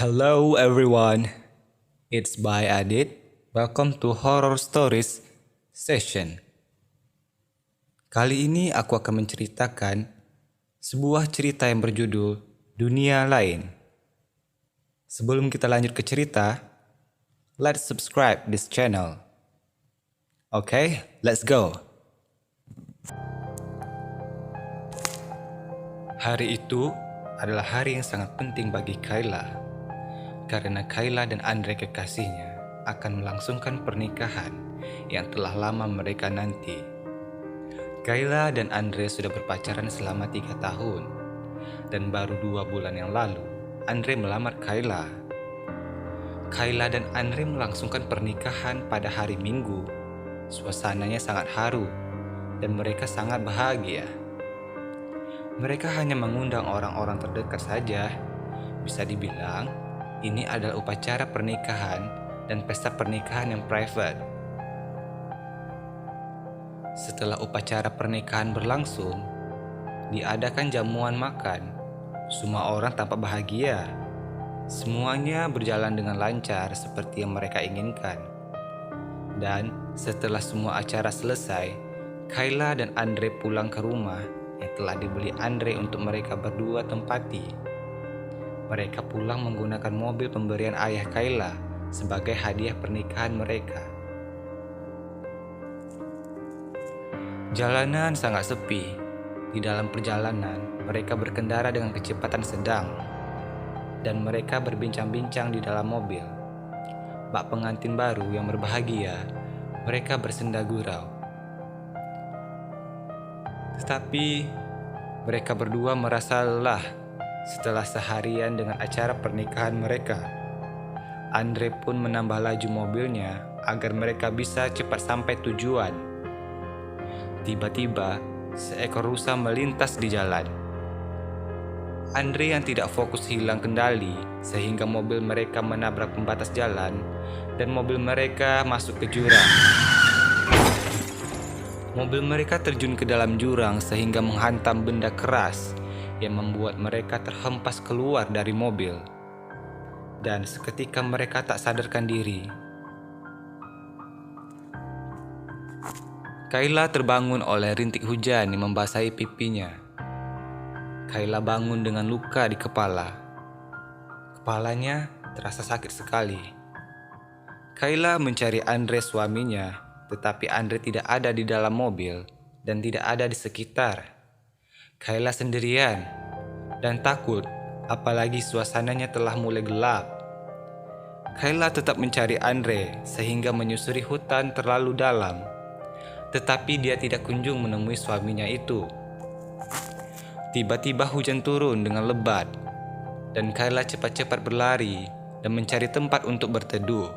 Hello everyone, it's by Adit. Welcome to Horror Stories Session. Kali ini aku akan menceritakan sebuah cerita yang berjudul Dunia Lain. Sebelum kita lanjut ke cerita, let's subscribe this channel. Okay, let's go. Hari itu adalah hari yang sangat penting bagi Kayla. Karena Kayla dan Andre kekasihnya akan melangsungkan pernikahan yang telah lama mereka nanti. Kayla dan Andre sudah berpacaran selama 3 tahun. Dan baru 2 bulan yang lalu, Andre melamar Kayla. Kayla dan Andre melangsungkan pernikahan pada hari Minggu. Suasananya sangat haru dan mereka sangat bahagia. Mereka hanya mengundang orang-orang terdekat saja. Bisa dibilang, ini adalah upacara pernikahan dan pesta pernikahan yang private. Setelah upacara pernikahan berlangsung, diadakan jamuan makan. Semua orang tampak bahagia. Semuanya berjalan dengan lancar seperti yang mereka inginkan. Dan setelah semua acara selesai, Kayla dan Andre pulang ke rumah yang telah dibeli Andre untuk mereka berdua tempati. Mereka pulang menggunakan mobil pemberian ayah Kayla sebagai hadiah pernikahan mereka. Jalanan sangat sepi. Di dalam perjalanan, mereka berkendara dengan kecepatan sedang. Dan mereka berbincang-bincang di dalam mobil. Bak pengantin baru yang berbahagia, mereka bersenda gurau. Tetapi, mereka berdua merasa lelah setelah seharian dengan acara pernikahan mereka. Andre pun menambah laju mobilnya agar mereka bisa cepat sampai tujuan. Tiba-tiba, seekor rusa melintas di jalan. Andre yang tidak fokus hilang kendali sehingga mobil mereka menabrak pembatas jalan dan mobil mereka masuk ke jurang. Mobil mereka terjun ke dalam jurang sehingga menghantam benda keras yang membuat mereka terhempas keluar dari mobil. Dan seketika mereka tak sadarkan diri. Kayla terbangun oleh rintik hujan yang membasahi pipinya. Kayla bangun dengan luka di kepala. Kepalanya terasa sakit sekali. Kayla mencari Andre suaminya, tetapi Andre tidak ada di dalam mobil dan tidak ada di sekitar. Kayla sendirian dan takut, apalagi suasananya telah mulai gelap. Kayla tetap mencari Andre sehingga menyusuri hutan terlalu dalam, tetapi dia tidak kunjung menemui suaminya itu. Tiba-tiba hujan turun dengan lebat, dan Kayla cepat-cepat berlari dan mencari tempat untuk berteduh.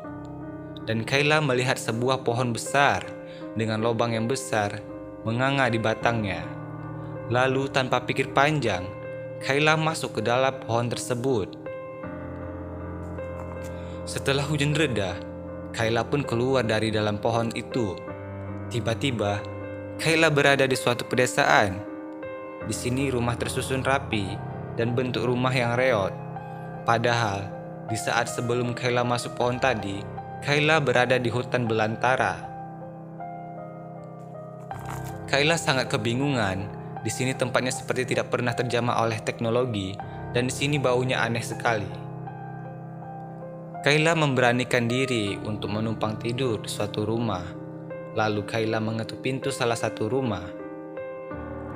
Dan Kayla melihat sebuah pohon besar dengan lubang yang besar menganga di batangnya. Lalu tanpa pikir panjang, Kayla masuk ke dalam pohon tersebut. Setelah hujan reda, Kayla pun keluar dari dalam pohon itu. Tiba-tiba, Kayla berada di suatu pedesaan. Di sini rumah tersusun rapi dan bentuk rumah yang reot. Padahal, di saat sebelum Kayla masuk pohon tadi, Kayla berada di hutan belantara. Kayla sangat kebingungan. Di sini tempatnya seperti tidak pernah terjamah oleh teknologi dan di sini baunya aneh sekali. Kayla memberanikan diri untuk menumpang tidur di suatu rumah. Lalu Kayla mengetuk pintu salah satu rumah.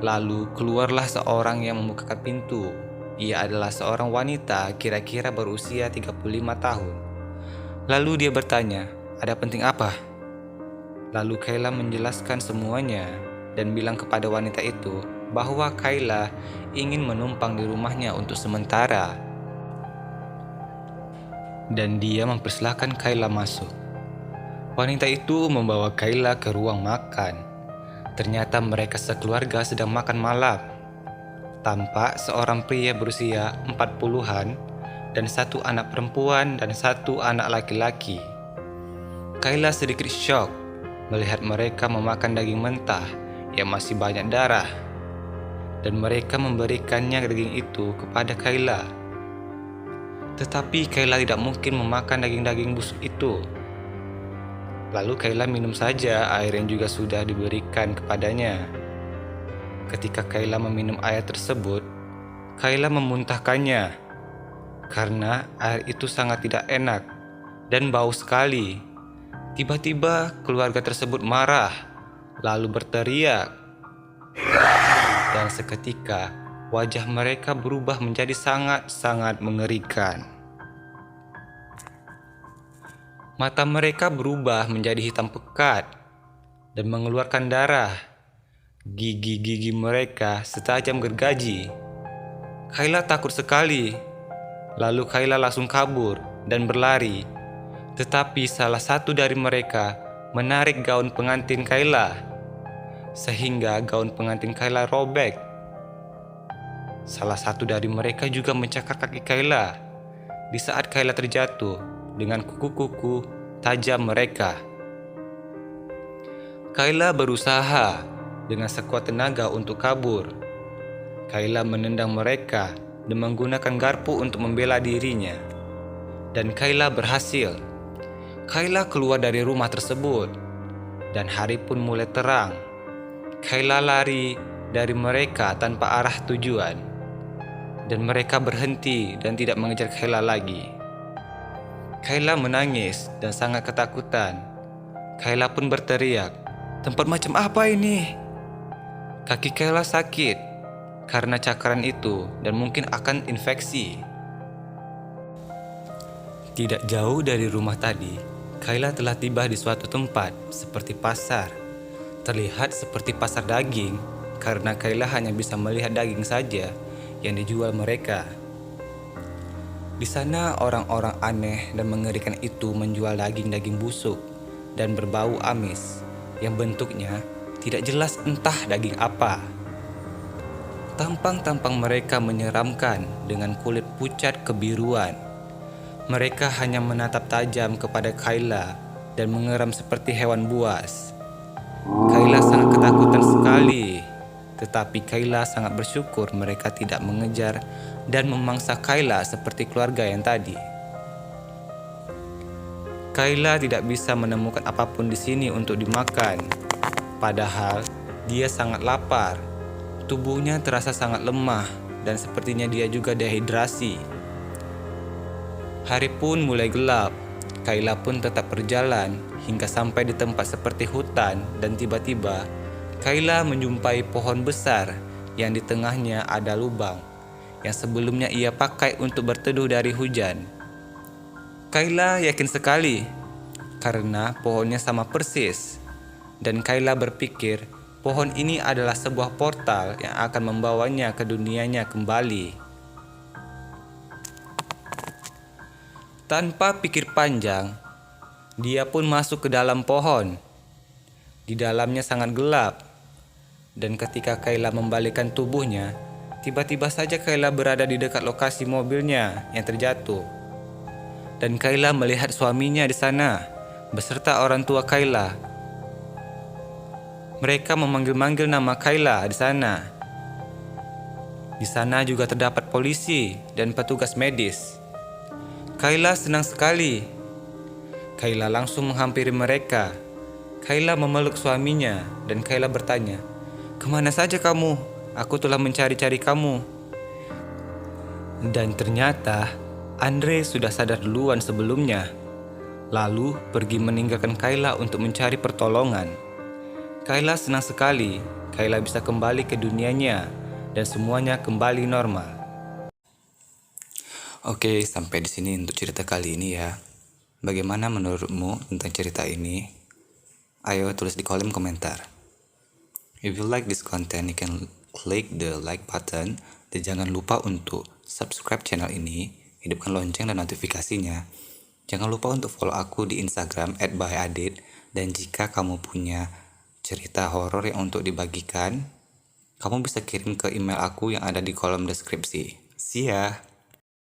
Lalu keluarlah seorang yang membukakan pintu. Ia adalah seorang wanita kira-kira berusia 35 tahun. Lalu dia bertanya, "Ada penting apa?" Lalu Kayla menjelaskan semuanya dan bilang kepada wanita itu bahwa Kayla ingin menumpang di rumahnya untuk sementara. Dan dia mempersilahkan Kayla masuk. Wanita itu membawa Kayla ke ruang makan. Ternyata mereka sekeluarga sedang makan malam. Tampak seorang pria berusia 40-an dan 1 anak perempuan dan 1 anak laki-laki. Kayla sedikit syok melihat mereka memakan daging mentah yang masih banyak darah. Dan mereka memberikannya daging itu kepada Kayla. Tetapi Kayla tidak mungkin memakan daging-daging busuk itu. Lalu Kayla minum saja air yang juga sudah diberikan kepadanya. Ketika Kayla meminum air tersebut, Kayla memuntahkannya karena air itu sangat tidak enak dan bau sekali. Tiba-tiba keluarga tersebut marah, lalu berteriak. Dan seketika wajah mereka berubah menjadi sangat-sangat mengerikan. Mata mereka berubah menjadi hitam pekat dan mengeluarkan darah. Gigi-gigi mereka setajam gergaji. Kayla takut sekali. Lalu Kayla langsung kabur dan berlari. Tetapi salah satu dari mereka menarik gaun pengantin Kayla, sehingga gaun pengantin Kayla robek. Salah satu dari mereka juga mencakar kaki Kayla di saat Kayla terjatuh dengan kuku-kuku tajam mereka. Kayla berusaha dengan sekuat tenaga untuk kabur. Kayla menendang mereka dan menggunakan garpu untuk membela dirinya. Dan Kayla berhasil. Kayla keluar dari rumah tersebut dan hari pun mulai terang. Kayla lari dari mereka tanpa arah tujuan, dan mereka berhenti dan tidak mengejar Kayla lagi. Kayla menangis dan sangat ketakutan. Kayla pun berteriak, "Tempat macam apa ini?" Kaki Kayla sakit karena cakaran itu dan mungkin akan infeksi. Tidak jauh dari rumah tadi, Kayla telah tiba di suatu tempat seperti pasar. Terlihat seperti pasar daging karena Kayla hanya bisa melihat daging saja yang dijual mereka. Di sana orang-orang aneh dan mengerikan itu menjual daging-daging busuk dan berbau amis yang bentuknya tidak jelas entah daging apa. Tampang-tampang mereka menyeramkan dengan kulit pucat kebiruan. Mereka hanya menatap tajam kepada Kayla dan mengeram seperti hewan buas. Kayla sangat ketakutan sekali, tetapi Kayla sangat bersyukur mereka tidak mengejar dan memangsa Kayla seperti keluarga yang tadi. Kayla tidak bisa menemukan apapun di sini untuk dimakan, padahal dia sangat lapar. Tubuhnya terasa sangat lemah dan sepertinya dia juga dehidrasi. Hari pun mulai gelap. Kayla pun tetap berjalan hingga sampai di tempat seperti hutan dan tiba-tiba Kayla menjumpai pohon besar yang di tengahnya ada lubang yang sebelumnya ia pakai untuk berteduh dari hujan. Kayla yakin sekali karena pohonnya sama persis, dan Kayla berpikir pohon ini adalah sebuah portal yang akan membawanya ke dunianya kembali. Tanpa pikir panjang, dia pun masuk ke dalam pohon. Di dalamnya sangat gelap, dan ketika Kayla membalikkan tubuhnya, tiba-tiba saja Kayla berada di dekat lokasi mobilnya yang terjatuh. Dan Kayla melihat suaminya di sana, beserta orang tua Kayla. Mereka memanggil-manggil nama Kayla di sana. Di sana juga terdapat polisi dan petugas medis. Kayla senang sekali. Kayla langsung menghampiri mereka. Kayla memeluk suaminya dan Kayla bertanya, "Kemana saja kamu? Aku telah mencari-cari kamu." Dan ternyata Andre sudah sadar duluan sebelumnya, lalu pergi meninggalkan Kayla untuk mencari pertolongan. Kayla senang sekali. Kayla bisa kembali ke dunianya dan semuanya kembali normal. Oke, sampai di sini untuk cerita kali ini ya. Bagaimana menurutmu tentang cerita ini? Ayo tulis di kolom komentar. If you like this content, you can click the like button. Dan jangan lupa untuk subscribe channel ini, hidupkan lonceng dan notifikasinya. Jangan lupa untuk follow aku di Instagram @bayadit. Dan jika kamu punya cerita horor yang untuk dibagikan, kamu bisa kirim ke email aku yang ada di kolom deskripsi. See ya!